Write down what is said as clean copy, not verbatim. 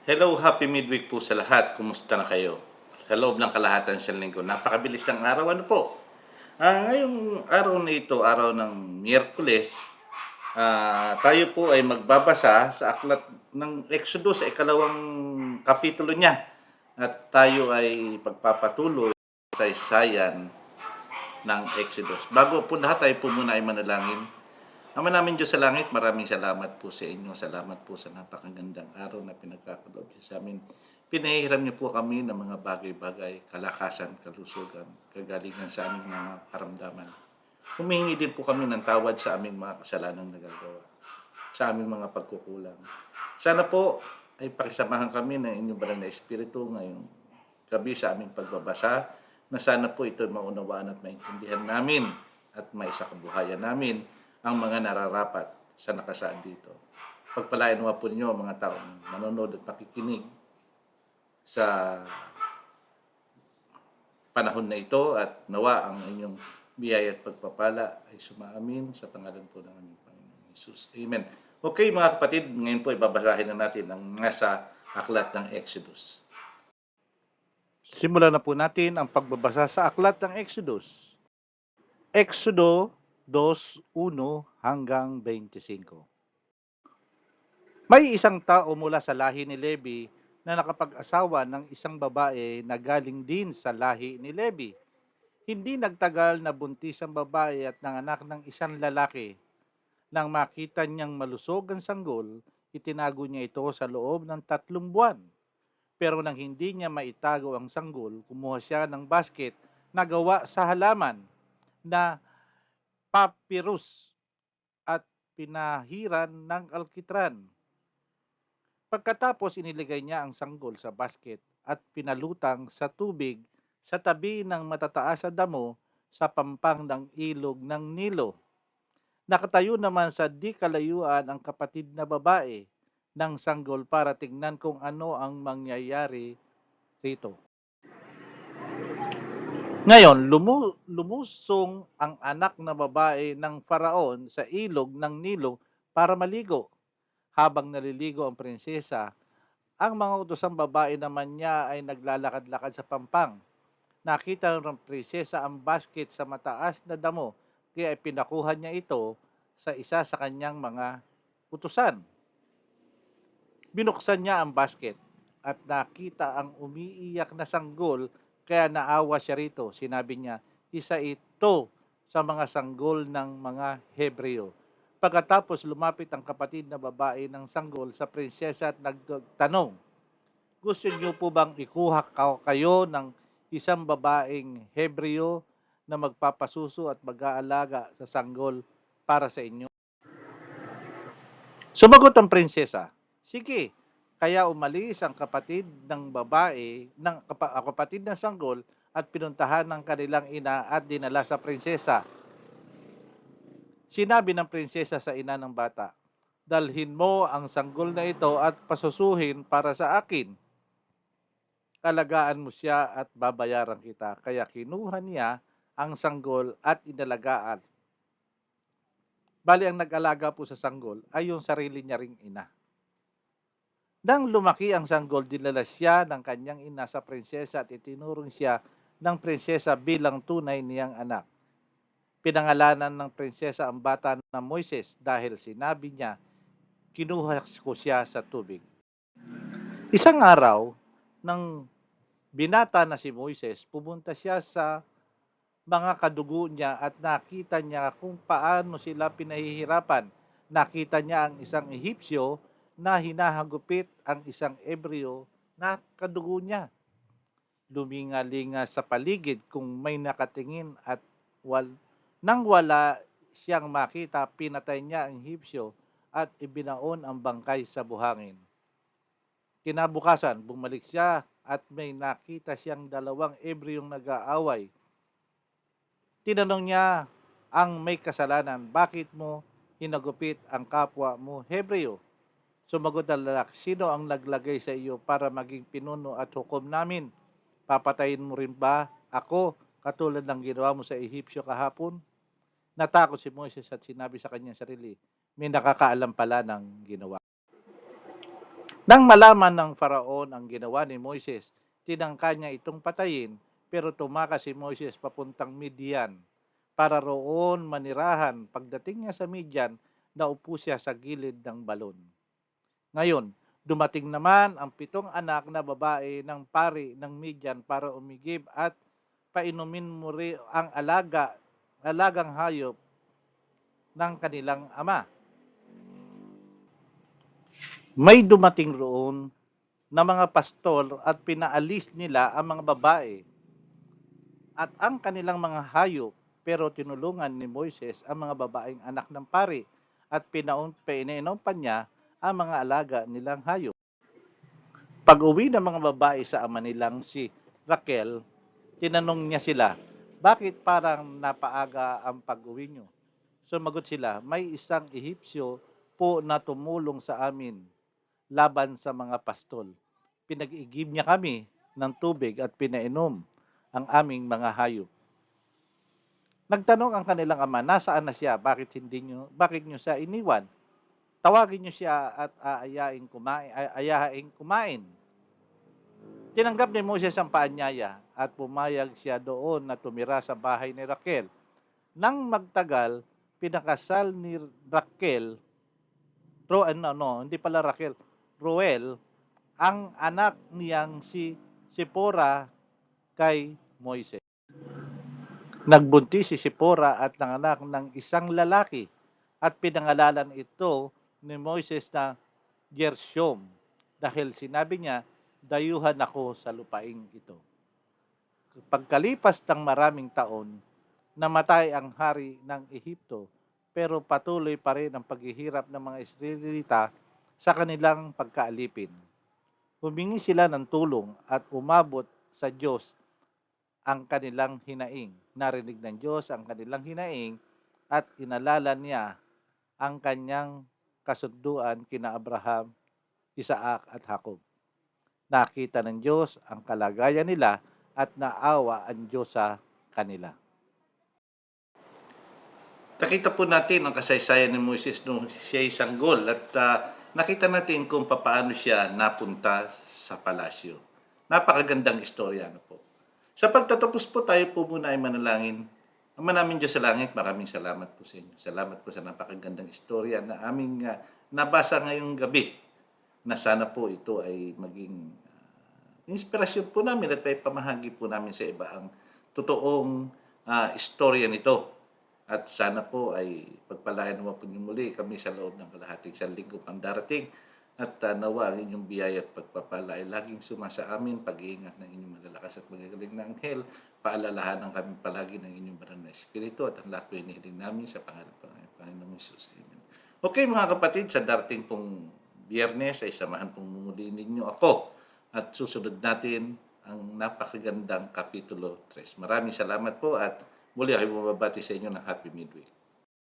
Hello, happy midweek po sa lahat. Kumusta na kayo? Sa loob ng kalahatan sa linggo, napakabilis ng araw. Ano po? Ngayong araw na ito, araw ng Miyerkules, tayo po ay magbabasa sa aklat ng Exodus sa ikalawang kapitulo niya. At tayo ay pagpapatuloy sa isayan ng Exodus. Bago po lahat, tayo po muna ay manalangin. Ama namin Diyos sa langit, maraming salamat po sa inyo. Salamat po sa napakagandang araw na pinagkakaloob niyo sa amin. Pinahihiram niyo po kami ng mga bagay-bagay, kalakasan, kalusugan, kagalingan sa aming mga karamdaman. Humihingi din po kami ng tawad sa aming mga kasalanang nagagawa, sa aming mga pagkukulang. Sana po ay pakisamahan kami ng inyong banal na Espiritu ngayong gabi sa aming pagbabasa, na sana po ito maunawaan at maintindihan namin at maisakabuhayan namin ang mga nararapat sa nakasaad dito. Pagpalain mo po ninyo ang mga taong manonood at makikinig sa panahon na ito, at nawa ang inyong biyaya at pagpapala ay sumaamin sa pangalan po ng aming Panginoon Jesus. Amen. Okay mga kapatid, ngayon po ibabasahin na natin ang nasa aklat ng Exodus. Simulan na po natin ang pagbabasa sa aklat ng Exodus. Exodo 2:1 hanggang 25. May isang tao mula sa lahi ni Levi na nakapag-asawa ng isang babae na galing din sa lahi ni Levi. Hindi nagtagal na buntis ang babae at nanganak ng isang lalaki. Nang makita niyang malusog ang sanggol, itinago niya ito sa loob ng 3 buwan. Pero nang hindi niya maitago ang sanggol, kumuha siya ng basket na gawa sa halaman na papyrus at pinahiran ng alkitran. Pagkatapos iniligay niya ang sanggol sa basket at pinalutang sa tubig sa tabi ng matataas na damo sa pampang ng ilog ng Nilo. Nakatayo naman sa di kalayuan ang kapatid na babae ng sanggol para tingnan kung ano ang mangyayari rito. Ngayon, lumusong ang anak na babae ng Faraon sa ilog ng Nilo para maligo. Habang naliligo ang prinsesa, ang mga utosang babae naman niya ay naglalakad-lakad sa pampang. Nakita ng prinsesa ang basket sa mataas na damo, kaya pinakuha niya ito sa isa sa kanyang mga utusan. Binuksan niya ang basket at nakita ang umiiyak na sanggol, kaya naawa siya rito. Sinabi niya, isa ito sa mga sanggol ng mga Hebreo. Pagkatapos lumapit ang kapatid na babae ng sanggol sa prinsesa at nagtanong, gusto niyo po bang ikuha kayo ng isang babaeng Hebreo na magpapasuso at mag-aalaga sa sanggol para sa inyo? Sumagot ang prinsesa, sige. Kaya umalis ang kapatid ng babae, kapatid ng sanggol, at pinuntahan ng kanilang ina at dinala sa prinsesa. Sinabi ng prinsesa sa ina ng bata, dalhin mo ang sanggol na ito at pasusuhin para sa akin. Alagaan mo siya at babayaran kita. Kaya kinuha niya ang sanggol at inalagaan. Bali ang nag-alaga po sa sanggol ay yung sarili niya ring ina. Nang lumaki ang sanggol, dinala siya ng kanyang ina sa prinsesa at itinurong siya ng prinsesa bilang tunay niyang anak. Pinangalanan ng prinsesa ang bata na Moises dahil sinabi niya, kinuha ko siya sa tubig. Isang araw, nang binata na si Moises, pumunta siya sa mga kadugo niya at nakita niya kung paano sila pinahihirapan. Nakita niya ang isang Ehipsyo na hinahagupit ang isang Ebreo na kadugo niya. Luminga-linga sa paligid kung may nakatingin at nang wala siyang makita, pinatay niya ang Ehipsyo at ibinaon ang bangkay sa buhangin. Kinabukasan, bumalik siya at may nakita siyang 2 Ebreong nag-aaway. Tinanong niya ang may kasalanan, bakit mo hinagupit ang kapwa mo Hebreo? Sumagot ang lalaki, sino ang naglagay sa iyo para maging pinuno at hukom namin? Papatayin mo rin ba ako katulad ng ginawa mo sa Ehipsyo kahapon? Natakot si Moises at sinabi sa kanyang sarili, may nakakaalam pala ng ginawa. Nang malaman ng Faraon ang ginawa ni Moises, tinangka niya itong patayin, pero tumakas si Moises papuntang Midian para roon manirahan. Pagdating niya sa Midian, naupo siya sa gilid ng balon. Ngayon, dumating naman ang 7 anak na babae ng pari ng Midian para umigib at painumin muri ang alagang hayop ng kanilang ama. May dumating roon na mga pastor at pinaalis nila ang mga babae at ang kanilang mga hayop, pero tinulungan ni Moises ang mga babaeng anak ng pari at pinainom pa niya ang mga alaga nilang hayop. Pag-uwi ng mga babae sa ama nilang si Raquel, tinanong niya sila, bakit parang napaaga ang pag-uwi niyo? Sumagot sila, may isang Ehipsyo po na tumulong sa amin laban sa mga pastol. Pinag-igib niya kami ng tubig at pinainom ang aming mga hayop. Nagtanong ang kanilang ama, nasaan na siya? Bakit niyo siya iniwan? Tawagin niyo siya at ayahaing kumain. Tinanggap ni Moses ang paanyaya at pumayag siya doon na tumira sa bahay ni Raquel. Nang magtagal, pinakasal ni Raquel, hindi pala Raquel, Ruel, ang anak niyang si Sipora kay Moises. Nagbuntis si Sipora at nanganak ng isang lalaki at pinangalanan ito ni Moises na Gershom dahil sinabi niya, dayuhan ako sa lupaing ito. Pagkalipas ng maraming taon, namatay ang hari ng Ehipto, pero patuloy pa rin ang paghihirap ng mga Israelita sa kanilang pagkaalipin. Humingi sila ng tulong at umabot sa Diyos ang kanilang hinaing. Narinig ng Diyos ang kanilang hinaing at inalala niya ang kanyang kasunduan kina Abraham, Isaac at Jacob. Nakita ng Diyos ang kalagayan nila at naawa ang Diyos sa kanila. Nakita po natin ang kasaysayan ni Moises nung siya ay sanggol at nakita natin kung paano siya napunta sa palasyo. Napakagandang istorya ano po. Sa pagtatapos po tayo po muna ay manalangin. Ama namin Diyos sa langit, maraming salamat po sa inyo. Salamat po sa napakagandang istorya na aming nabasa ngayong gabi na sana po ito ay maging inspirasyon po namin at may pamahagi po namin sa iba ang totoong istorya nito. At sana po ay pagpalain naman po niyo muli kami sa loob ng kalahating isang linggo pang darating. At nawa ang inyong biyaya at pagpapala ay laging sumasa amin, pag-iingat ng inyong malalakas at magagaling na anghel, paalalahanan kami palagi ng inyong banal na Espiritu at ang lahat po inihiling namin sa pangalan ng Panginoong Hesus. Amen. Okay mga kapatid, sa darating pong Biyernes ay samahan pong muli ninyo ako at susunod natin ang napakagandang Kapitulo 3. Maraming salamat po at muli ako bumabati sa inyo ng Happy Midweek.